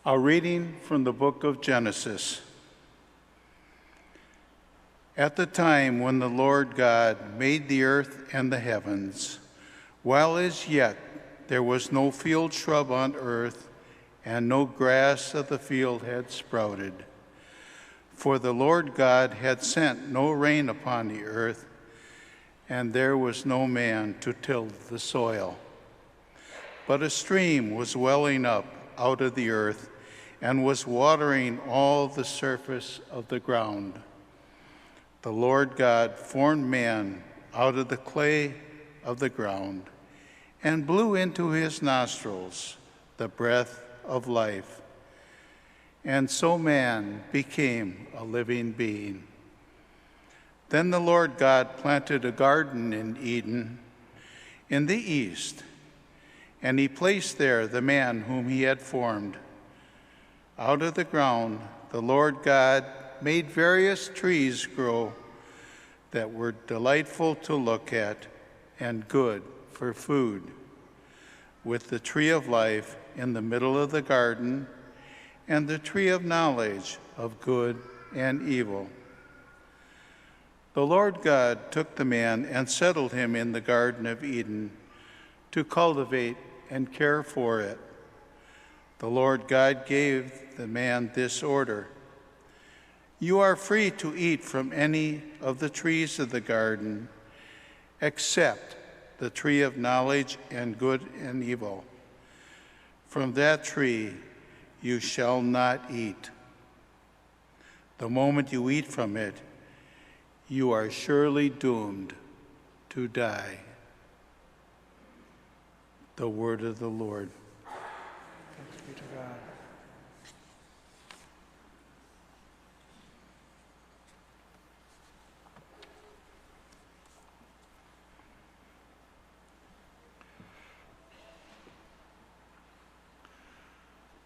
A reading from the book of Genesis. At the time when the Lord God made the earth and the heavens, while as yet there was no field shrub on earth, and no grass of the field had sprouted, for the Lord God had sent no rain upon the earth, and there was no man to till the soil. But a stream was welling up out of the earth, and was watering all the surface of the ground. The Lord God formed man out of the clay of the ground, and blew into his nostrils the breath of life. And so man became a living being. Then the Lord God planted a garden in Eden in the east, and he placed there the man whom he had formed. Out of the ground the Lord God made various trees grow that were delightful to look at and good for food, with the tree of life in the middle of the garden and the tree of knowledge of good and evil. The Lord God took the man and settled him in the Garden of Eden to cultivate and care for it. The Lord God gave the man this order: "You are free to eat from any of the trees of the garden, except the tree of knowledge and good and evil. From that tree you shall not eat. The moment you eat from it, you are surely doomed to die." The word of the Lord. Thanks be to God.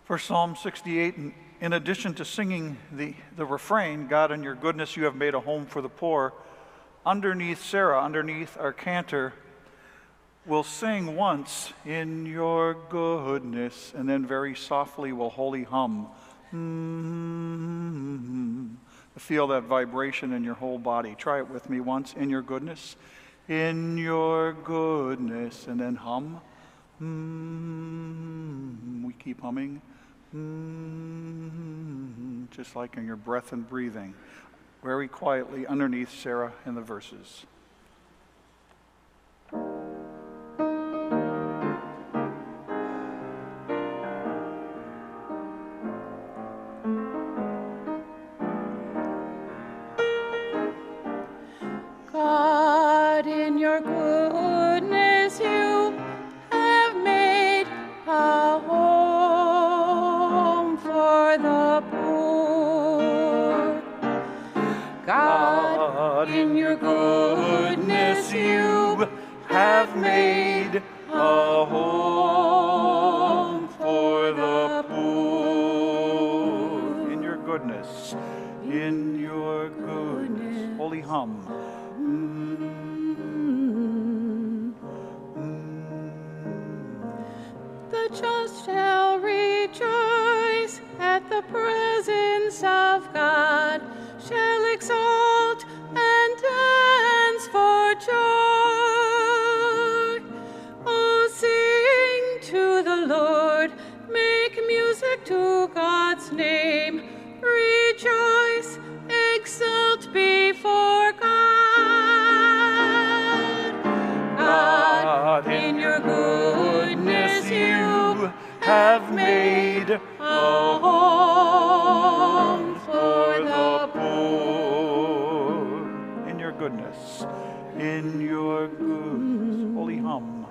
For Psalm 68, in addition to singing the refrain, "God in your goodness you have made a home for the poor," underneath Sarah, underneath our cantor, we'll sing once, "In your goodness," and then very softly we'll wholly hum. Feel that vibration in your whole body. Try it with me once. In your goodness. In your goodness, and then hum. We keep humming. Just like in your breath and breathing. Very quietly underneath Sarah in the verses. God, in your goodness you have made a home for the poor. God, in your goodness you have made a home for the poor. In your goodness. In your goodness. Holy hum. The just shall rejoice at the presence of God, shall exalt and dance for joy. Oh, sing to the Lord, make music to God's name, rejoice, exult before God. God, in your goodness you have made a home for the poor. In your goodness. In your goodness. Holy hum.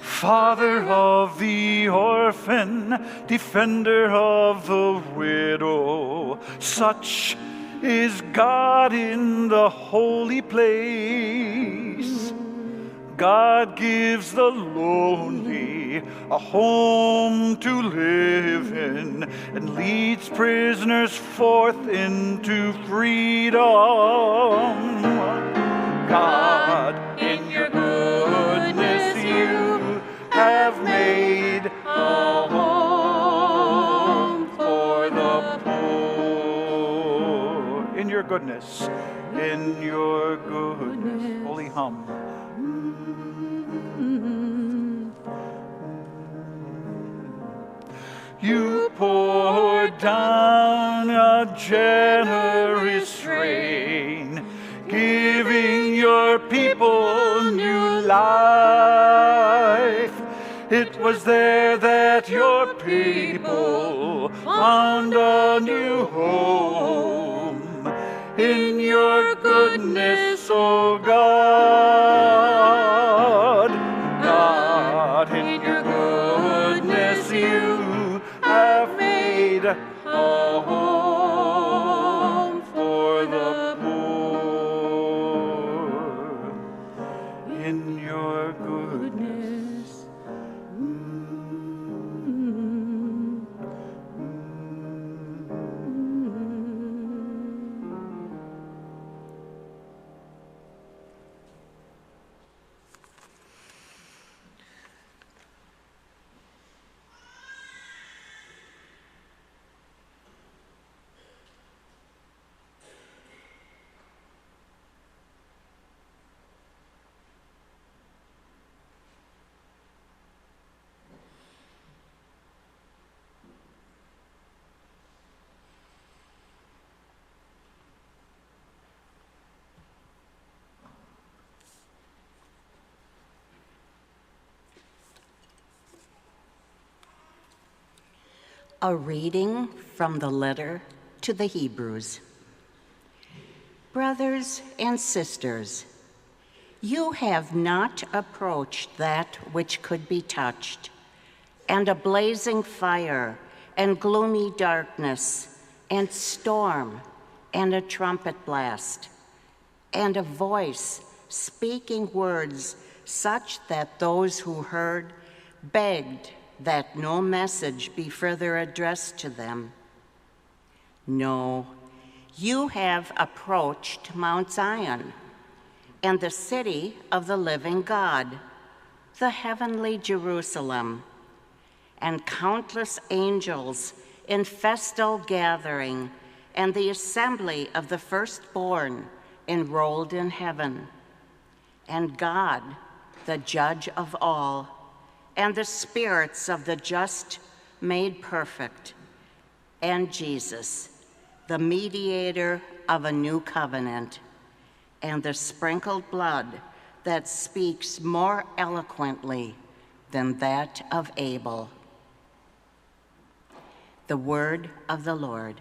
Father of the orphan, defender of the widow, such is God in the holy place. God gives the lonely a home to live in and leads prisoners forth into freedom. God, in your goodness goodness, in your goodness. Holy hum. You poured down a generous rain, giving your people new life. It was there that your people found a new home. In your goodness, O God, God, in your goodness you have made a home for the poor. In your goodness. A reading from the letter to the Hebrews. Brothers and sisters, you have not approached that which could be touched, and a blazing fire, and gloomy darkness, and storm, and a trumpet blast, and a voice speaking words such that those who heard begged that no message be further addressed to them. No, you have approached Mount Zion and the city of the living God, the heavenly Jerusalem, and countless angels in festal gathering, and the assembly of the firstborn enrolled in heaven, and God, the judge of all, and the spirits of the just made perfect, and Jesus, the mediator of a new covenant, and the sprinkled blood that speaks more eloquently than that of Abel. The word of the Lord.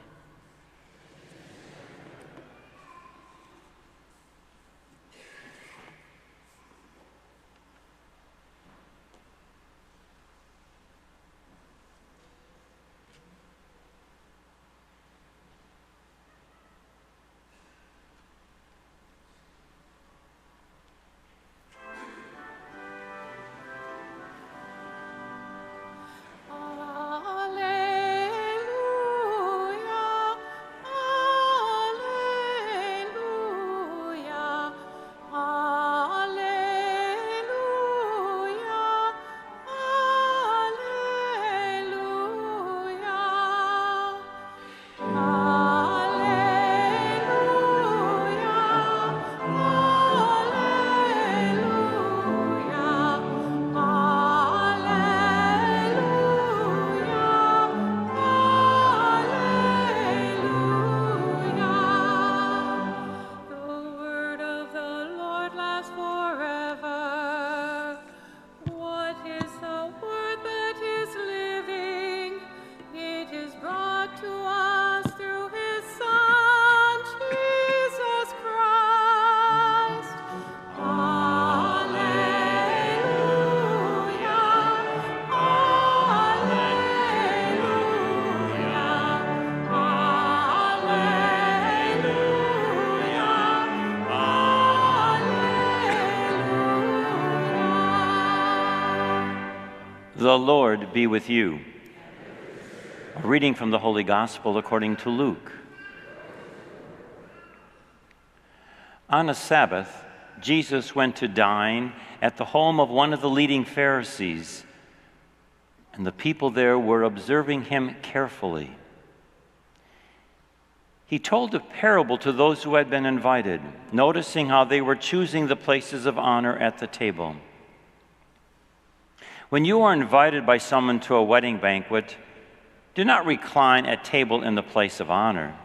The Lord be with you. A reading from the Holy Gospel according to Luke. On a Sabbath, Jesus went to dine at the home of one of the leading Pharisees, and the people there were observing him carefully. He told a parable to those who had been invited, noticing how they were choosing the places of honor at the table. When you are invited by someone to a wedding banquet, do not recline at table in the place of honor.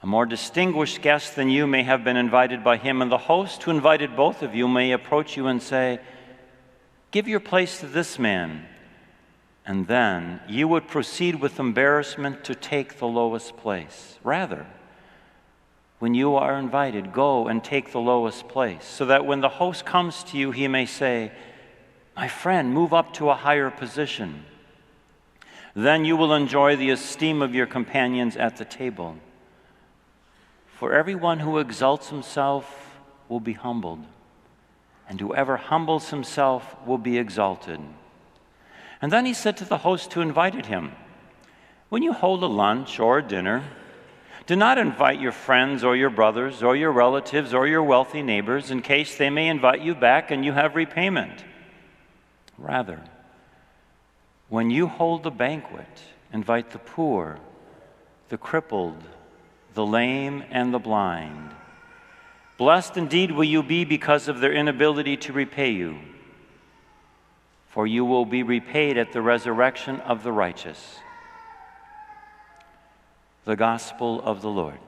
A more distinguished guest than you may have been invited by him, and the host who invited both of you may approach you and say, "Give your place to this man." And then you would proceed with embarrassment to take the lowest place. Rather, when you are invited, go and take the lowest place, so that when the host comes to you, he may say, "My friend, move up to a higher position." Then you will enjoy the esteem of your companions at the table. For everyone who exalts himself will be humbled, and whoever humbles himself will be exalted. And then he said to the host who invited him, "When you hold a lunch or a dinner, do not invite your friends or your brothers or your relatives or your wealthy neighbors, in case they may invite you back and you have repayment. Rather, when you hold a banquet, invite the poor, the crippled, the lame, and the blind. Blessed indeed will you be because of their inability to repay you, for you will be repaid at the resurrection of the righteous." The Gospel of the Lord.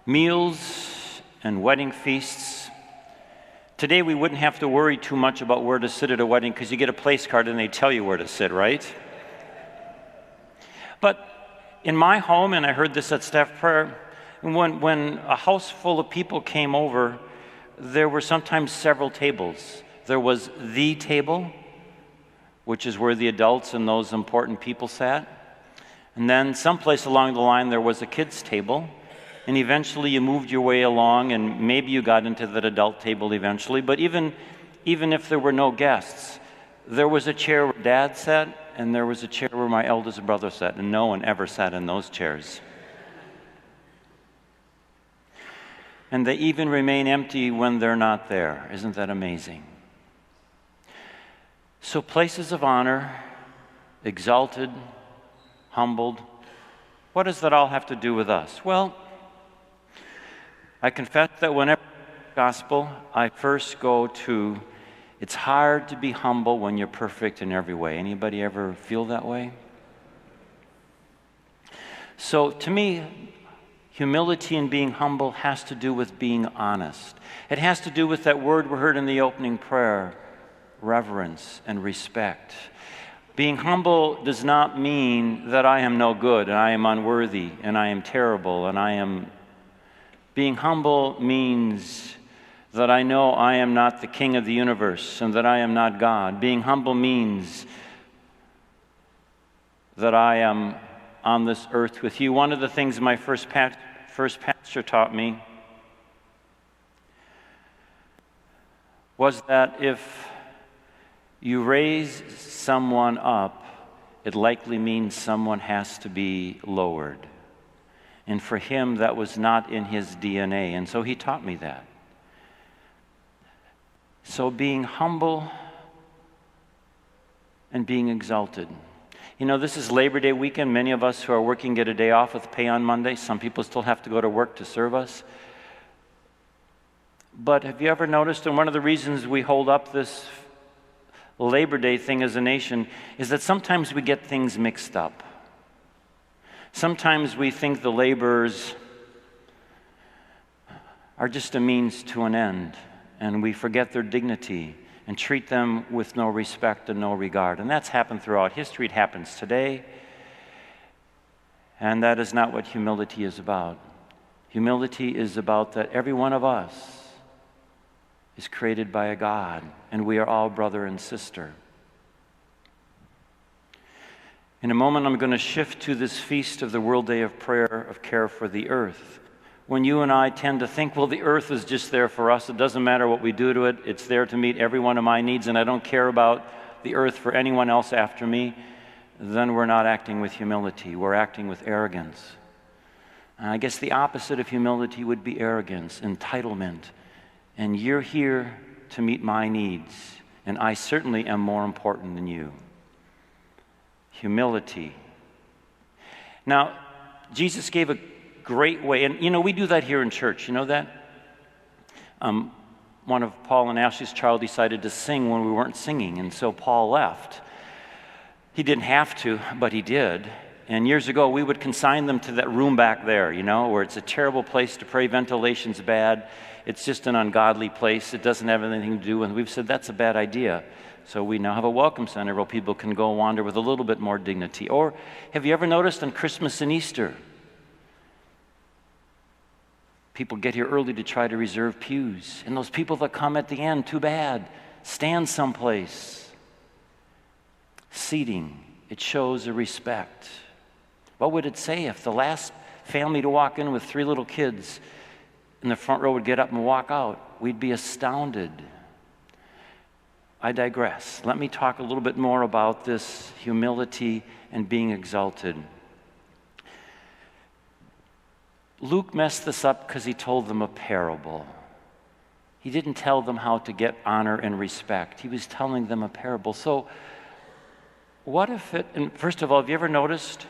Meals and wedding feasts. Today we wouldn't have to worry too much about where to sit at a wedding because you get a place card and they tell you where to sit, right? But in my home, and I heard this at staff prayer, when a house full of people came over, there were sometimes several tables. There was the table, which is where the adults and those important people sat. And then someplace along the line there was a kids' table. And eventually you moved your way along, and maybe you got into that adult table eventually. But even if there were no guests, there was a chair where Dad sat, and there was a chair where my eldest brother sat, and no one ever sat in those chairs. And they even remain empty when they're not there. Isn't that amazing? So places of honor, exalted, humbled, what does that all have to do with us? Well, I confess that whenever I read the gospel, I first go to, it's hard to be humble when you're perfect in every way. Anybody ever feel that way? So to me, humility and being humble has to do with being honest. It has to do with that word we heard in the opening prayer, reverence and respect. Being humble does not mean that I am no good and I am unworthy and I am terrible and I am... Being humble means that I know I am not the king of the universe and that I am not God. Being humble means that I am on this earth with you. One of the things my first pastor taught me was that if you raise someone up, it likely means someone has to be lowered. And for him, that was not in his DNA. And so he taught me that. So being humble and being exalted. You know, this is Labor Day weekend. Many of us who are working get a day off with pay on Monday. Some people still have to go to work to serve us. But have you ever noticed, and one of the reasons we hold up this Labor Day thing as a nation is that sometimes we get things mixed up. Sometimes we think the laborers are just a means to an end, and we forget their dignity and treat them with no respect and no regard. And that's happened throughout history. It happens today. And that is not what humility is about. Humility is about that every one of us is created by a God, and we are all brother and sister. In a moment, I'm going to shift to this feast of the World Day of Prayer of Care for the Earth. When you and I tend to think, well, the earth is just there for us. It doesn't matter what we do to it. It's there to meet every one of my needs, and I don't care about the earth for anyone else after me. Then we're not acting with humility. We're acting with arrogance. I guess the opposite of humility would be arrogance, entitlement. And you're here to meet my needs, and I certainly am more important than you. Humility. Now, Jesus gave a great way, and we do that here in church. You know that? One of Paul and Ashley's child decided to sing when we weren't singing, and so Paul left. He didn't have to, but he did. And years ago, we would consign them to that room back there, where it's a terrible place to pray. Ventilation's bad. It's just an ungodly place. It doesn't have anything to do with. We've said that's a bad idea. So we now have a welcome center where people can go wander with a little bit more dignity. Or have you ever noticed on Christmas and Easter, people get here early to try to reserve pews. And those people that come at the end, too bad. Stand someplace. Seating. It shows a respect. What would it say if the last family to walk in with 3 little kids in the front row would get up and walk out? We'd be astounded. I digress. Let me talk a little bit more about this humility and being exalted. Luke messed this up because he told them a parable. He didn't tell them how to get honor and respect. He was telling them a parable. So what if and first of all, have you ever noticed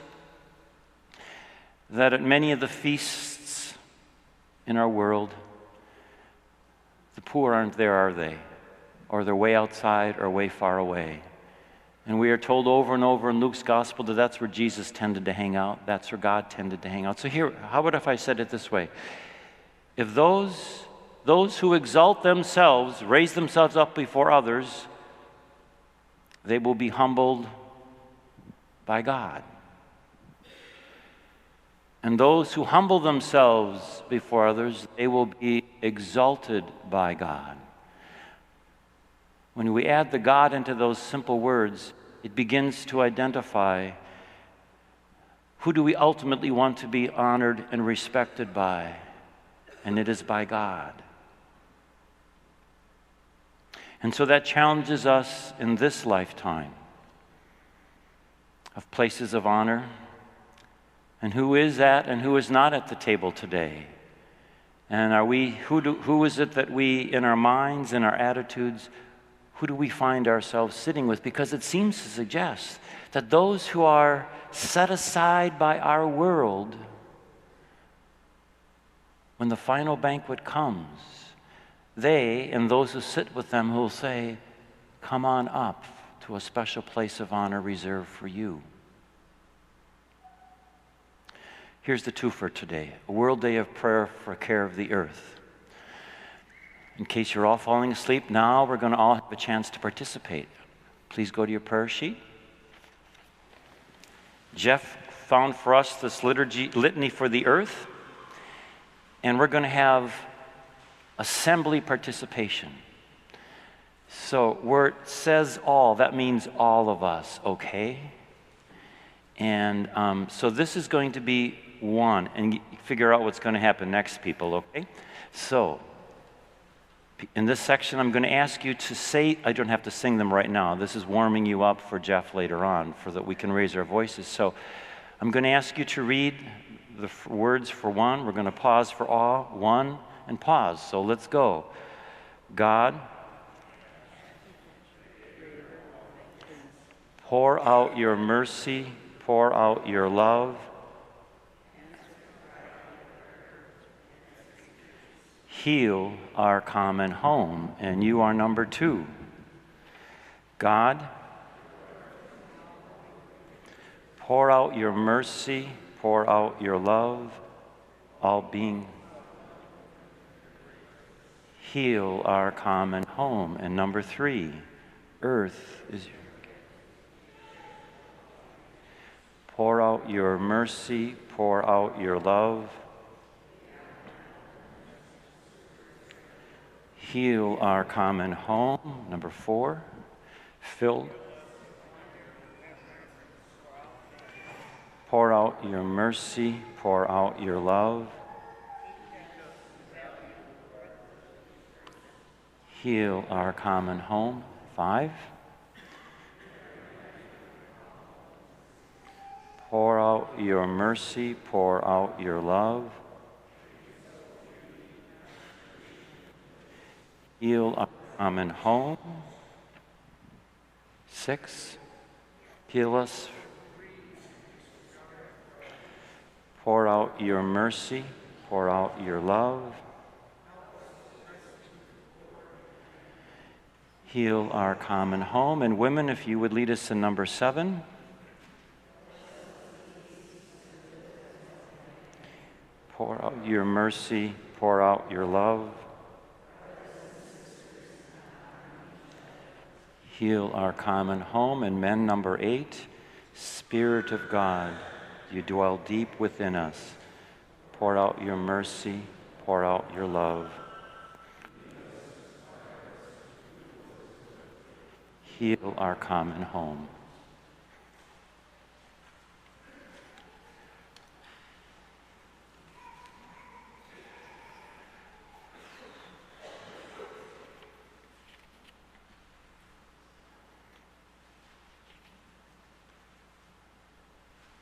that at many of the feasts in our world, the poor aren't there, are they? Or they're way outside or way far away. And we are told over and over in Luke's gospel that that's where Jesus tended to hang out. That's where God tended to hang out. So here, how about if I said it this way? If those who exalt themselves, raise themselves up before others, they will be humbled by God. And those who humble themselves before others, they will be exalted by God. When we add the God into those simple words, it begins to identify who do we ultimately want to be honored and respected by, and it is by God. And so that challenges us in this lifetime of places of honor, and who is at and who is not at the table today. And who is it that we, in our minds, in our attitudes, who do we find ourselves sitting with? Because it seems to suggest that those who are set aside by our world, when the final banquet comes, they and those who sit with them will say, "Come on up to a special place of honor reserved for you." Here's the two for today: a World Day of Prayer for Care of the Earth. In case you're all falling asleep, now we're going to all have a chance to participate. Please go to your prayer sheet. Jeff found for us this litany for the earth, and we're going to have assembly participation. So where it says all, that means all of us, okay? And so this is going to be one, and figure out what's going to happen next, people, okay? So in this section, I'm going to ask you to say, I don't have to sing them right now. This is warming you up for Jeff later on, so that we can raise our voices. So I'm going to ask you to read the words for one. We're going to pause for all, one, and pause. So let's go. God, pour out your mercy, pour out your love. Heal our common home, and you are number 2. God, pour out your mercy, pour out your love, all being. Heal our common home, and number 3, earth is. Pour out your mercy, pour out your love. Heal our common home. Number 4, fill. Pour out your mercy, pour out your love. Heal our common home. 5. Pour out your mercy, pour out your love. Heal our common home. 6, heal us. Pour out your mercy, pour out your love. Heal our common home. And women, if you would lead us in number 7. Pour out your mercy, pour out your love. Heal our common home. And men, number 8, Spirit of God, you dwell deep within us. Pour out your mercy, pour out your love. Heal our common home.